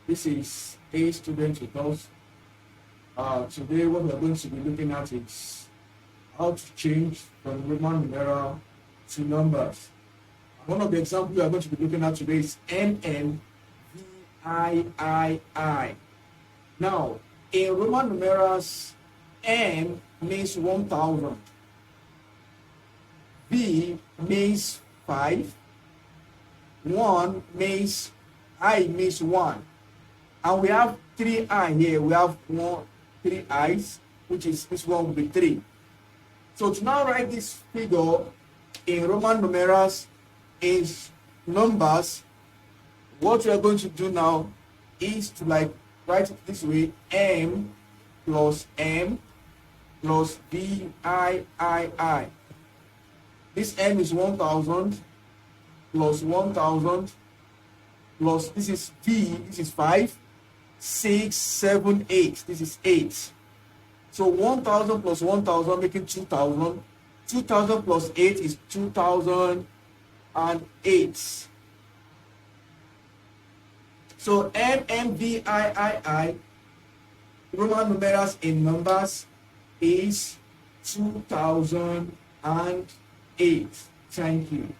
This is A student with us. Today what we're going to be looking at is how to change from Roman numeral to numbers. One of the examples we are going to be looking at today is MMVIII. Now, in Roman numerals, M means 1000, V means 5, 1 means I means 1. And we have 3I here. We have 3 I's, which is this one will be 3. So to now write this figure in Roman numerals is numbers, what we are going to do now is to write it this way: M plus VIII. This M is 1000 plus 1000 plus this is V, this is 5, 6, 7, 8. This is 8. So 1000 plus 1000 making 2000. 2000 plus 8 is 2008. So MMVIII, Roman numerals in numbers, is 2008. Thank you.